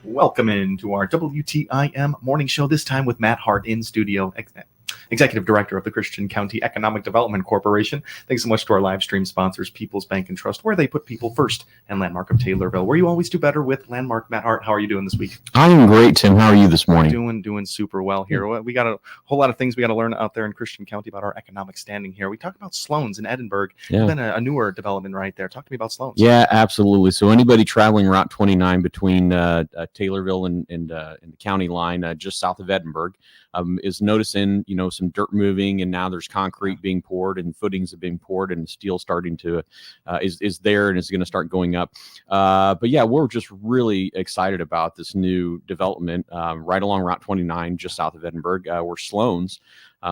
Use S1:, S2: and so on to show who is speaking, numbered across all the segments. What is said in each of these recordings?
S1: Welcome into our WTIM morning show, this time with Matt Hart in studio, Executive Director of the Christian County Economic Development Corporation. Thanks so much to our live stream sponsors, People's Bank and Trust, where they put people first, and Landmark of Taylorville, where you always do better with Landmark. Matt Hart, how are you doing this week?
S2: I'm great, Tim. How are you this morning?
S1: Doing super well here. We got a whole lot of things we got to learn out there in Christian County about our economic standing here. We talked about Sloan's in Edinburgh, and then a newer development right there. Talk to me about Sloan's.
S2: Yeah, absolutely. So anybody traveling Route 29 between Taylorville and the county line just south of Edinburgh is noticing, some dirt moving, and now there's concrete being poured and footings are being poured and steel starting to is there and is going to start going up. But yeah, we're just really excited about this new development right along Route 29 just south of Edinburgh, where Sloan's,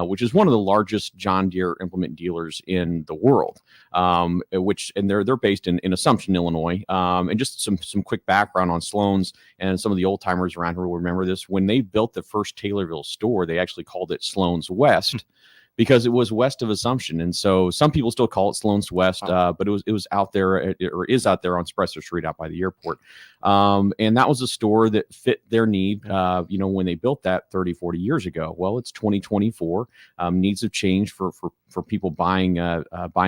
S2: which is one of the largest John Deere implement dealers in the world, and they're based in Assumption, Illinois. And just some quick background on Sloan's, and some of the old timers around here will remember this. When they built the first Taylorville store, they actually called it Sloan's West. Because it was west of Assumption, and so some people still call it Sloan's West, but it was out there, or is out there on Spresser Street, out by the airport, and that was a store that fit their need. When they built that 30, 40 years ago. Well, it's 2024. Needs have changed for people buying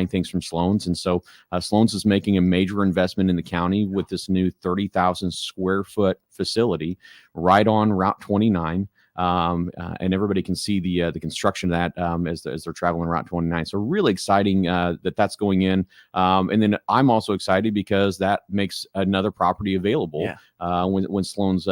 S2: things from Sloan's, and so Sloan's is making a major investment in the county with this new 30,000 square foot facility right on Route 29. And everybody can see the construction of that as they're traveling Route 29. So really exciting that's going in. And then I'm also excited because that makes another property available when Sloan's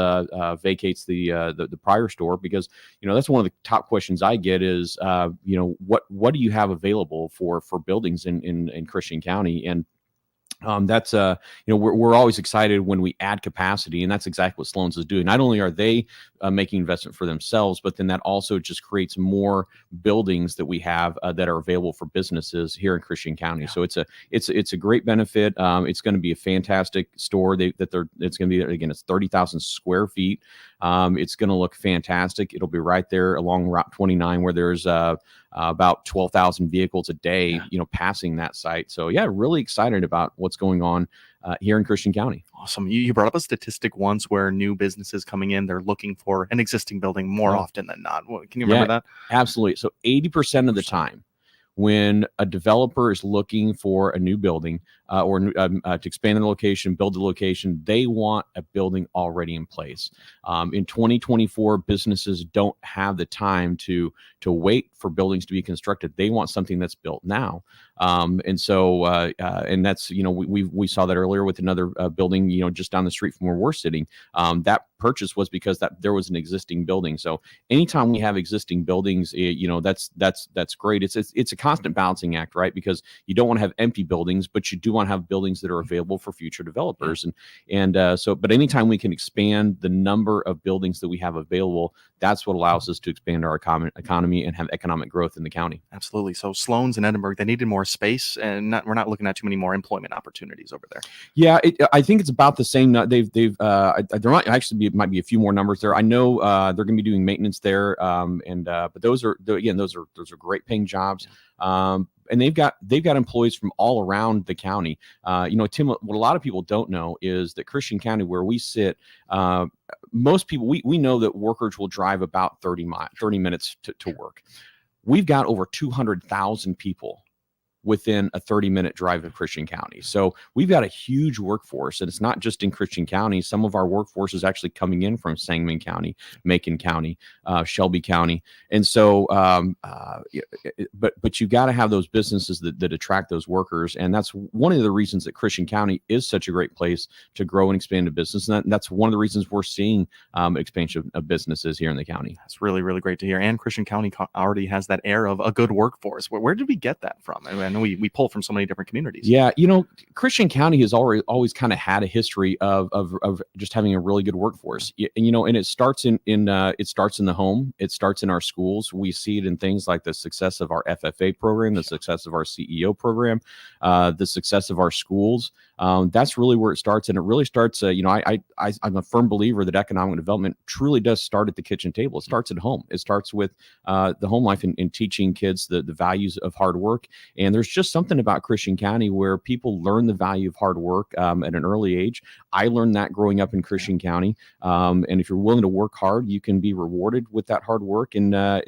S2: vacates the prior store, because that's one of the top questions I get is what do you have available for buildings in Christian County? And that's we're always excited when we add capacity, and that's exactly what Sloan's is doing. Not only are they making investment for themselves, but then that also just creates more buildings that we have that are available for businesses here in Christian County. So it's a great benefit. It's going to be a fantastic store. It's going to be, again, it's 30,000 square feet. It's going to look fantastic. It'll be right there along Route 29, where there's about 12,000 vehicles a day, passing that site. So yeah, really excited about what's going on here in Christian County.
S1: Awesome. You brought up a statistic once where new businesses coming in, they're looking for an existing building more often than not. Can you remember that?
S2: Absolutely. So 80% of the time, when a developer is looking for a new building or to expand the location, build the location, they want a building already in place. In 2024, businesses don't have the time to wait for buildings to be constructed. They want something that's built now. And that's, we saw that earlier with another building, just down the street from where we're sitting. That purchase was because there was an existing building. So anytime we have existing buildings, that's great. It's a constant balancing act, right? Because you don't want to have empty buildings, but you do want to have buildings that are available for future developers. But anytime we can expand the number of buildings that we have available, that's what allows us to expand our economy and have economic growth in the county.
S1: Absolutely. So Sloan's in Edinburgh, they needed more space, and we're not looking at too many more employment opportunities over there.
S2: Yeah, I think it's about the same. There might be a few more numbers there. I know they're going to be doing maintenance there, but those are great paying jobs. And they've got employees from all around the county. Tim, what a lot of people don't know is that Christian County, where we sit, most people, we know that workers will drive about 30 minutes to work. We've got over 200,000 people within a 30-minute drive of Christian County. So we've got a huge workforce, and it's not just in Christian County. Some of our workforce is actually coming in from Sangamon County, Macon County, Shelby County. And so, but you got to have those businesses that attract those workers. And that's one of the reasons that Christian County is such a great place to grow and expand a business. And that's one of the reasons we're seeing expansion of businesses here in the county.
S1: That's really, really great to hear. And Christian County already has that air of a good workforce. Where did we get that from? I know we pull from so many different communities.
S2: Yeah, Christian County has always kind of had a history of just having a really good workforce. And it starts in the home. It starts in our schools. We see it in things like the success of our FFA program, the success of our CEO program, the success of our schools. That's really where it starts. And it really starts, I'm a firm believer that economic development truly does start at the kitchen table. It starts at home. It starts with the home life and teaching kids the values of hard work. And there's just something about Christian County where people learn the value of hard work at an early age. I learned that growing up in Christian County. And if you're willing to work hard, you can be rewarded with that hard work. And I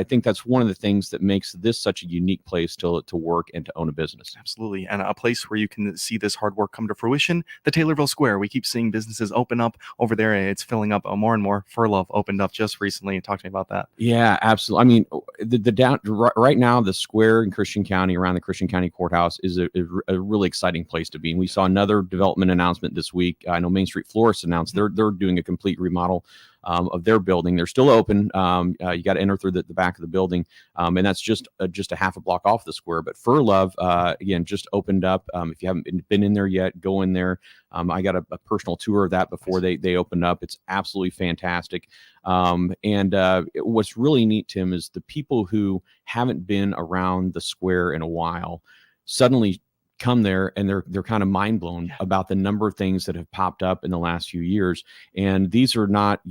S2: think that's one of the things that makes this such a unique place to work and to own a business.
S1: Absolutely. And a place where you can see this hard work come to fruition, the Taylorville Square. We keep seeing businesses open up over there. It's filling up more and more. For Love opened up just recently. Talk to me about that.
S2: Yeah, absolutely. I mean, right now, the square in Christian County around the Christian County Courthouse is a really exciting place to be. And we saw another development announcement this week. I know Main Street Florists announced they're doing a complete remodel of their building. They're still open. You got to enter through the back of the building, and that's just a half a block off the square. But For Love, again, just opened up. If you haven't been in there yet, go in there. I got a personal tour of that before they opened up. It's absolutely fantastic. What's really neat, Tim, is the people who haven't been around the square in a while suddenly come there and they're kind of mind blown about the number of things that have popped up in the last few years. And these are not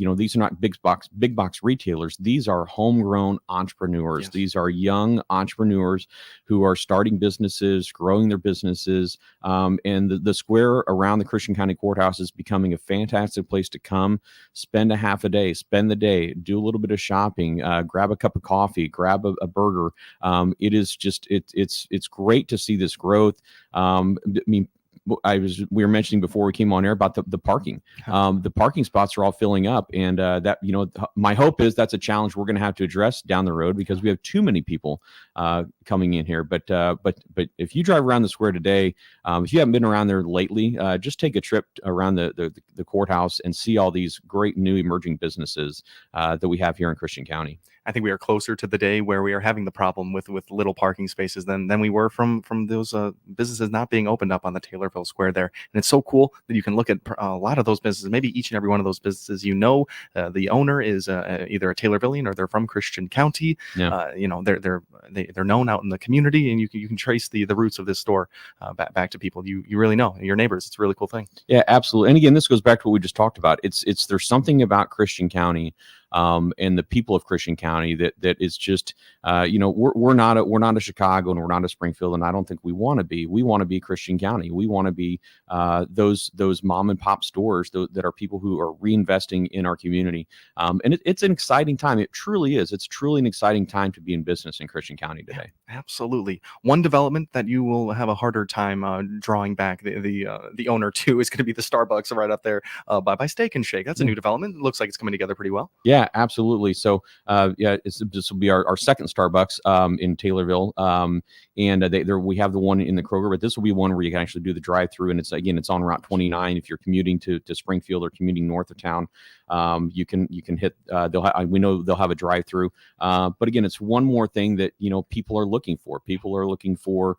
S2: big box retailers. These are homegrown entrepreneurs.
S1: Yes.
S2: These are young entrepreneurs who are starting businesses, growing their businesses. And the square around the Christian County Courthouse is becoming a fantastic place to come, spend a half a day, spend the day, do a little bit of shopping, grab a cup of coffee, grab a burger. It's great to see this growth. We were mentioning before we came on air about the parking. The parking spots are all filling up, and my hope is that's a challenge we're going to have to address down the road because we have too many people coming in here. But if you drive around the square today, if you haven't been around there lately, just take a trip around the courthouse and see all these great new emerging businesses that we have here in Christian County.
S1: I think we are closer to the day where we are having the problem with little parking spaces than we were from those businesses not being opened up on the Taylorville Square there. And it's so cool that you can look at a lot of those businesses, maybe each and every one of those businesses. The owner is either a Taylorvillian or they're from Christian County.
S2: Yeah.
S1: They're known out in the community, and you can trace the roots of this store back to people you really know, your neighbors. It's a really cool thing.
S2: Yeah, absolutely. And again, this goes back to what we just talked about. There's something about Christian County and the people of Christian County that is just we're not a Chicago and we're not a Springfield, and I don't think we want to be. We want to be Christian County. We want to be those mom and pop stores that are people who are reinvesting in our community. And it's an exciting time. It truly is. It's truly an exciting time to be in business in Christian County today.
S1: Yeah, absolutely. One development that you will have a harder time drawing back the owner to is going to be the Starbucks right up there by Steak and Shake. That's a new development. It looks like it's coming together pretty well.
S2: Yeah, absolutely. So, this will be our second Starbucks in Taylorville, and we have the one in the Kroger, but this will be one where you can actually do the drive-through, and it's on Route 29. If you're commuting to Springfield or commuting north of town, you can hit. We know they'll have a drive-through, but again, it's one more thing that people are looking for. People are looking for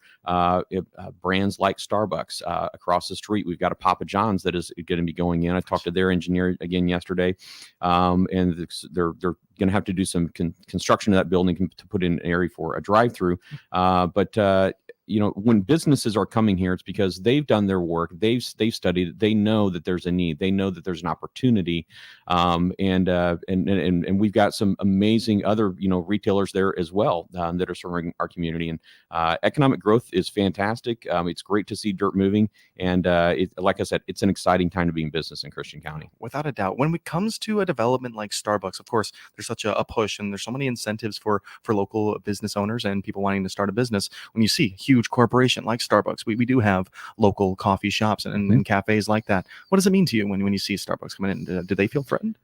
S2: brands like Starbucks. Across the street, we've got a Papa John's that is going to be going in. I talked to their engineer again yesterday, and they're going to have to do some construction of that building to put in an area for a drive-through. But when businesses are coming here, it's because they've done their work. They've studied it. They know that there's a need. They know that there's an opportunity. And we've got some amazing other, retailers there as well that are serving our community. And economic growth is fantastic. It's great to see dirt moving. And like I said, it's an exciting time to be in business in Christian County.
S1: Without a doubt. When it comes to a development like Starbucks, of course, there's such a push, and there's so many incentives for local business owners and people wanting to start a business. When you see huge corporation like Starbucks, we do have local coffee shops and cafes like that. What does it mean to you when you see Starbucks coming in? Do they feel threatened?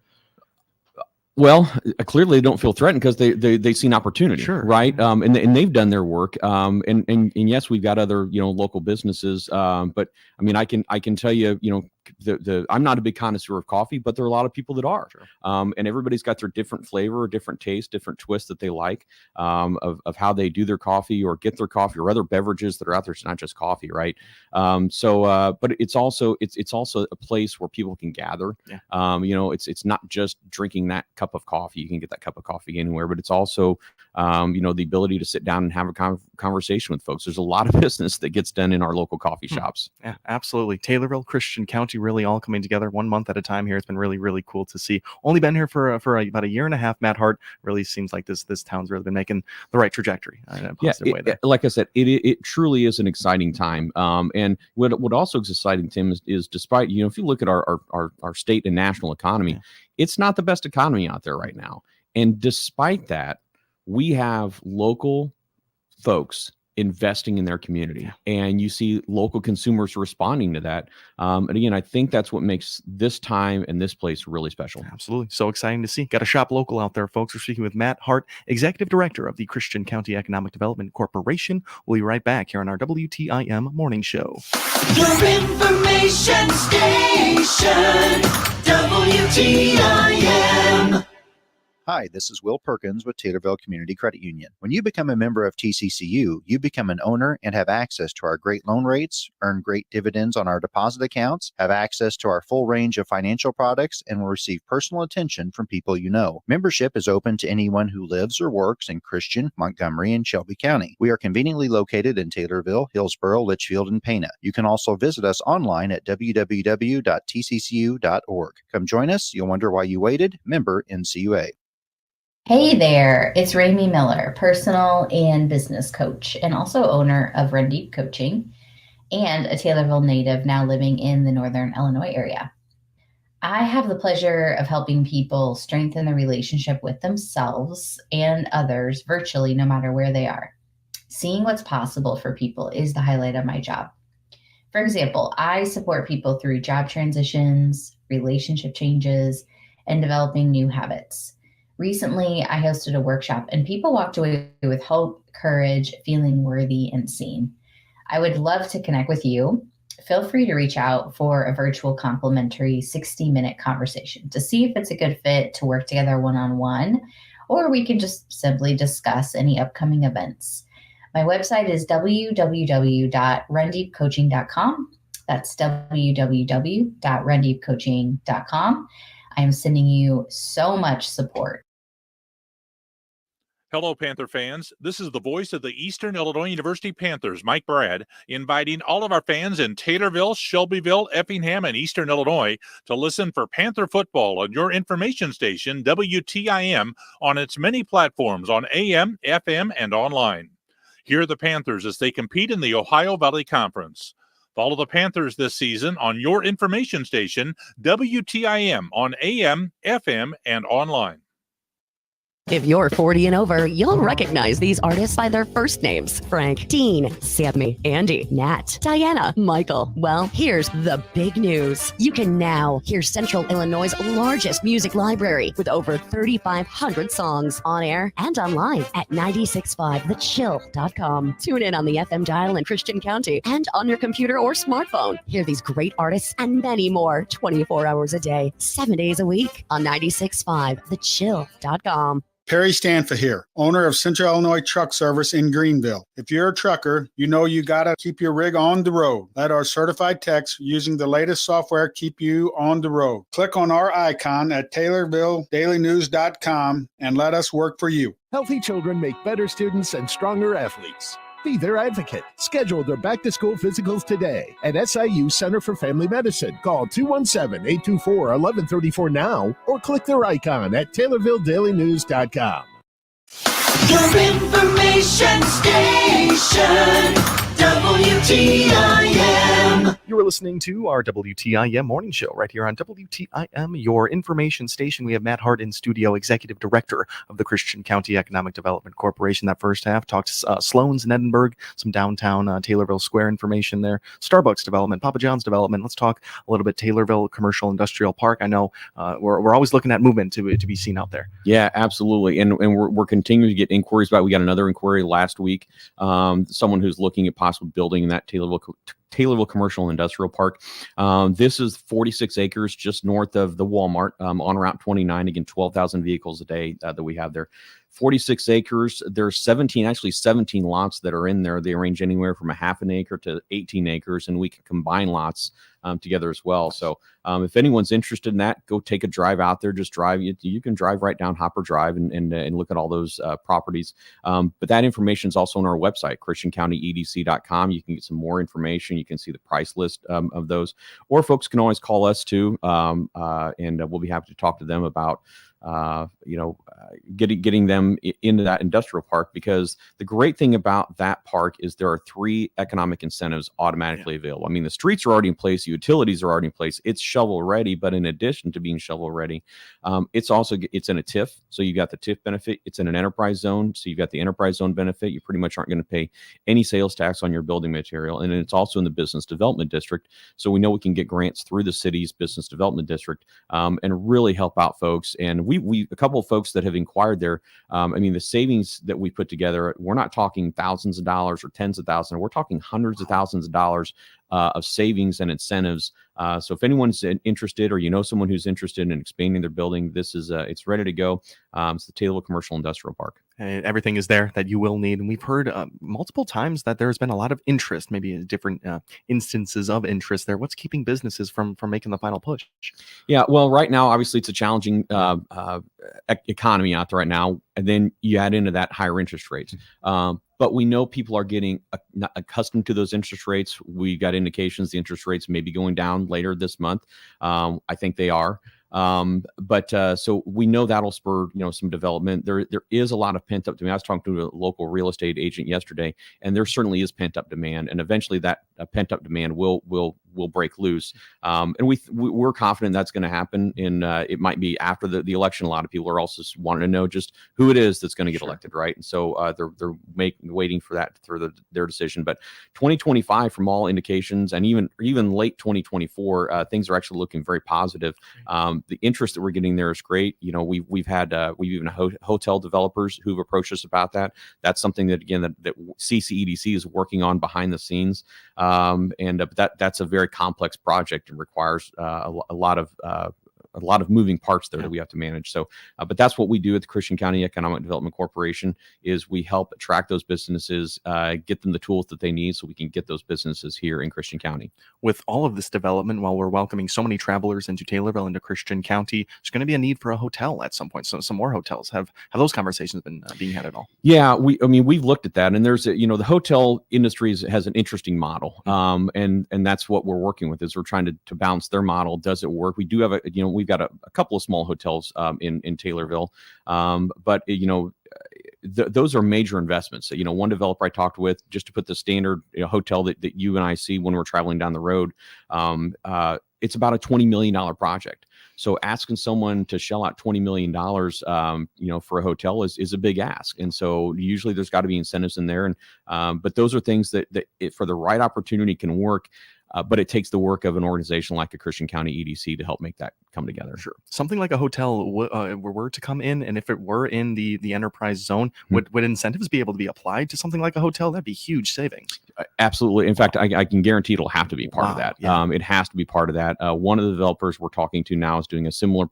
S2: Well, clearly they don't feel threatened because they see an opportunity,
S1: sure,
S2: right? And they've done their work. And yes, we've got other local businesses. But I mean, I can tell you, I'm not a big connoisseur of coffee, but there are a lot of people that are.
S1: Sure.
S2: And everybody's got their different flavor, different taste, different twist that they like of how they do their coffee or get their coffee or other beverages that are out there. It's not just coffee, right? But it's also a place where people can gather.
S1: Yeah.
S2: It's not just drinking that cup of coffee. You can get that cup of coffee anywhere, but it's also the ability to sit down and have a conversation with folks. There's a lot of business that gets done in our local coffee shops.
S1: Yeah, absolutely. Taylorville, Christian County, really all coming together 1 month at a time here. It's been really, really cool to see. Only been here for about a year and a half. Matt Hart, really seems like this town's really been making the right trajectory in a positive way there.
S2: Like I said, it truly is an exciting time. And what also is exciting, Tim, is despite, if you look at our state and national economy, it's not the best economy out there right now. And despite that, we have local folks investing in their community, and you see local consumers responding to that. And again, I think that's what makes this time and this place really special.
S1: Absolutely. So exciting to see. Got to shop local out there, folks. We're speaking with Matt Hart, Executive Director of the Christian County Economic Development Corporation. We'll be right back here on our WTIM Morning Show.
S3: Your information station, WTIM.
S4: Hi, this is Will Perkins with Taylorville Community Credit Union. When you become a member of TCCU, you become an owner and have access to our great loan rates, earn great dividends on our deposit accounts, have access to our full range of financial products, and will receive personal attention from people you know. Membership is open to anyone who lives or works in Christian, Montgomery, and Shelby County. We are conveniently located in Taylorville, Hillsboro, Litchfield, and Pana. You can also visit us online at www.tccu.org. Come join us. You'll wonder why you waited. Member NCUA.
S5: Hey there, it's Raimi Miller, personal and business coach, and also owner of Run Deep Coaching, and a Taylorville native now living in the Northern Illinois area. I have the pleasure of helping people strengthen their relationship with themselves and others virtually, no matter where they are. Seeing what's possible for people is the highlight of my job. For example, I support people through job transitions, relationship changes, and developing new habits. Recently, I hosted a workshop and people walked away with hope, courage, feeling worthy and seen. I would love to connect with you. Feel free to reach out for a virtual complimentary 60-minute conversation to see if it's a good fit to work together one-on-one, or we can just simply discuss any upcoming events. My website is www.rundeepcoaching.com. That's www.rundeepcoaching.com. I am sending you so much support.
S6: Hello, Panther fans. This is the voice of the Eastern Illinois University Panthers, Mike Brad, inviting all of our fans in Taylorville, Shelbyville, Effingham, and Eastern Illinois to listen for Panther football on your information station, WTIM, on its many platforms on AM, FM, and online. Hear the Panthers as they compete in the Ohio Valley Conference. Follow the Panthers this season on your information station, WTIM, on AM, FM, and online.
S7: If you're 40 and over, you'll recognize these artists by their first names. Frank, Dean, Sammy, Andy, Nat, Diana, Michael. Well, here's the big news. You can now hear Central Illinois' largest music library with over 3,500 songs on air and online at 965thechill.com. Tune in on the FM dial in Christian County and on your computer or smartphone. Hear these great artists and many more 24 hours a day, 7 days a week on 965thechill.com.
S8: Perry Stanfa here, owner of Central Illinois Truck Service in Greenville. If you're a trucker, you know you got to keep your rig on the road. Let our certified techs using the latest software keep you on the road. Click on our icon at TaylorvilleDailyNews.com and let us work for you.
S9: Healthy children make better students and stronger athletes. Be their advocate. Schedule their back-to-school physicals today at SIU Center for Family Medicine. Call 217-824-1134 now or click their icon at TaylorvilleDailyNews.com.
S3: Your information station, WTIM.
S1: You are listening to our WTIM morning show right here on WTIM, your information station. We have Matt Hart in studio, Executive Director of the Christian County Economic Development Corporation. That first half talked Sloan's in Edinburgh, some downtown Taylorville Square information there, Starbucks development, Papa John's development. Let's talk a little bit Taylorville Commercial Industrial Park. I know we're always looking at movement to be seen out there.
S2: Yeah, absolutely. And we're continuing to get inquiries about. We got another inquiry last week. Someone who's looking at possible building in that Taylorville Taylorville Commercial and Industrial Park. This is 46 acres just north of the Walmart on Route 29. Again, 12,000 vehicles a day that we have there. 46 acres. There's 17 lots that are in there. They range anywhere from a half an acre to 18 acres, and we can combine lots together as well. So if anyone's interested in that, go take a drive out there. Just drive. You can drive right down Hopper Drive and look at all those properties. But that information is also on our website, christiancountyedc.com. You can get some more information. You can see the price list of those. Or folks can always call us too, and we'll be happy to talk to them about getting them into that industrial park, because the great thing about that park is there are 3 economic incentives automatically available. I mean, the streets are already in place, the utilities are already in place, it's shovel ready, but in addition to being shovel ready, it's in a TIF, so you got the TIF benefit. It's in an enterprise zone, so you got the enterprise zone benefit. You pretty much aren't going to pay any sales tax on your building material, and it's also in the business development district, so we know we can get grants through the city's business development district and really help out folks. And we a couple of folks that have inquired there. I mean, the savings that we put together, we're not talking thousands of dollars or tens of thousands. We're talking hundreds of thousands of dollars of savings and incentives. So if anyone's interested, or someone who's interested in expanding their building, this is it's ready to go. It's the Taylorville Commercial Industrial Park.
S1: Everything is there that you will need. And we've heard multiple times that there's been a lot of interest, maybe different instances of interest there. What's keeping businesses from making the final push?
S2: Yeah, well, right now, obviously, it's a challenging economy out there right now. And then you add into that higher interest rates. But we know people are getting accustomed to those interest rates. We got indications the interest rates may be going down later this month. I think they are. So we know that'll spur, some development. There is a lot of pent up demand. I was talking to a local real estate agent yesterday, and there certainly is pent up demand. And eventually that pent up demand will break loose. And we're confident that's going to happen. It might be after the election. A lot of people are also wanting to know just who it is that's going to get elected, right? And so they're waiting for that through their decision. But 2025, from all indications, and even late 2024, things are actually looking very positive. The interest that we're getting there is great. We've even hotel developers who've approached us about that. That's something that CCEDC is working on behind the scenes. But that's a very complex project and requires a lot of moving parts there that we have to manage. So, but that's what we do at the Christian County Economic Development Corporation, is we help attract those businesses, get them the tools that they need so we can get those businesses here in Christian County.
S1: With all of this development, while we're welcoming so many travelers into Taylorville, into Christian County, there's going to be a need for a hotel at some point. So some more hotels. Have those conversations been being had at all?
S2: Yeah, we've looked at that, and there's the hotel industry has an interesting model, and that's what we're working with, is we're trying to balance their model. Does it work? We do have we've got a couple of small hotels in Taylorville, but those are major investments. So, one developer I talked with, just to put the standard hotel that you and I see when we're traveling down the road, it's about a $20 million project. So asking someone to shell out $20 million, for a hotel is a big ask. And so usually there's got to be incentives in there. And but those are things that for the right opportunity can work. But it takes the work of an organization like a Christian County EDC to help make that come together.
S1: Sure. Something like a hotel were to come in, and if it were in the enterprise zone, would incentives be able to be applied to something like a hotel? That'd be huge savings.
S2: Absolutely. In fact, I can guarantee it'll have to be part of that.
S1: Yeah.
S2: It has to be part of that. One of the developers we're talking to now is doing a similar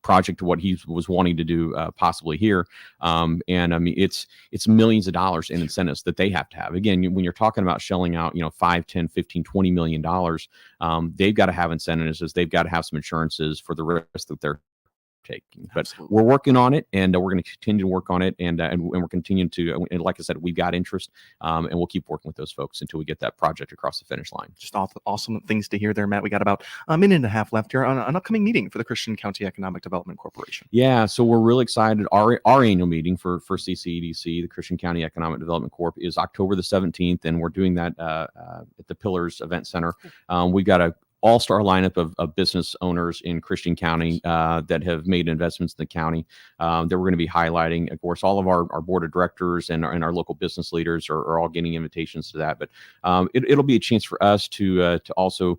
S2: project to what he was wanting to do possibly here. And I mean, it's millions of dollars in incentives that they have to have. Again, when you're talking about shelling out, 5, 10, 15, $20 million, they've got to have incentives. They've got to have some insurances for the risk that they're taking. But
S1: Absolutely.
S2: we're working on it, and we're going to continue to work on it. And we're continuing to, and like I said, we've got interest, and we'll keep working with those folks until we get that project across the finish line.
S1: Just awesome things to hear there, Matt. We got about a minute and a half left here on an upcoming meeting for the Christian County Economic Development Corporation.
S2: Yeah, so we're really excited. Our annual meeting for CCEDC, the Christian County Economic Development Corp, is October the 17th, and we're doing that at the Pillars Event Center. We've got a all-star lineup of business owners in Christian County that have made investments in the county that we're going to be highlighting. Of course, all of our board of directors and our local business leaders are all getting invitations to that. But it'll be a chance for us to also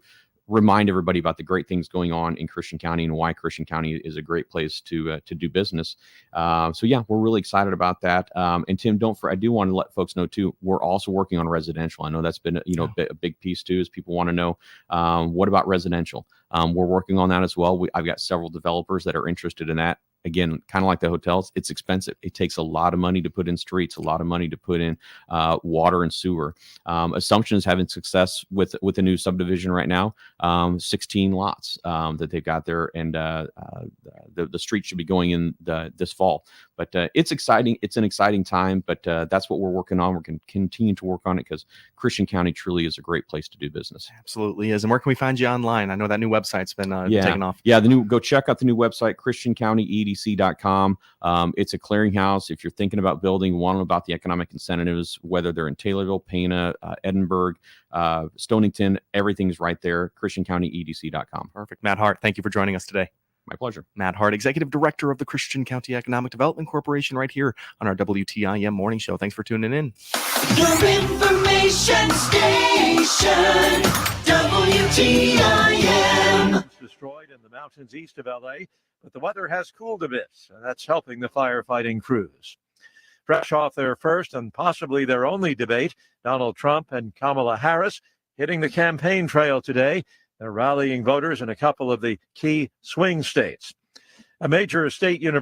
S2: remind everybody about the great things going on in Christian County and why Christian County is a great place to do business. So yeah, we're really excited about that. And Tim, I do want to let folks know too, we're also working on residential. I know that's been a big piece too, is people want to know what about residential. We're working on that as well. I've got several developers that are interested in that. Again, kind of like the hotels, it's expensive. It takes a lot of money to put in streets, a lot of money to put in water and sewer. Assumption is having success with a new subdivision right now, 16 lots that they've got there, and the street should be going in this fall. But it's exciting. It's an exciting time, but that's what we're working on. We're going to continue to work on it because Christian County truly is a great place to do business.
S1: Absolutely is. And where can we find you online? I know that new website's been taken off.
S2: Yeah, go check out the new website, ChristianCountyEDC.com. It's a clearinghouse. If you're thinking about building, want to know about the economic incentives, whether they're in Taylorville, Pana, Edinburgh, Stonington, everything's right there, ChristianCountyEDC.com.
S1: Perfect. Matt Hart, thank you for joining us today.
S2: My pleasure.
S1: Matt Hart, Executive Director of the Christian County Economic Development Corporation, right here on our WTIM Morning Show. Thanks for tuning in.
S3: Your information station, WTIM.
S10: Destroyed in the mountains east of LA, but the weather has cooled a bit, and that's helping the firefighting crews. Fresh off their first and possibly their only debate, Donald Trump and Kamala Harris hitting the campaign trail today. They're rallying voters in a couple of the key swing states. A major state university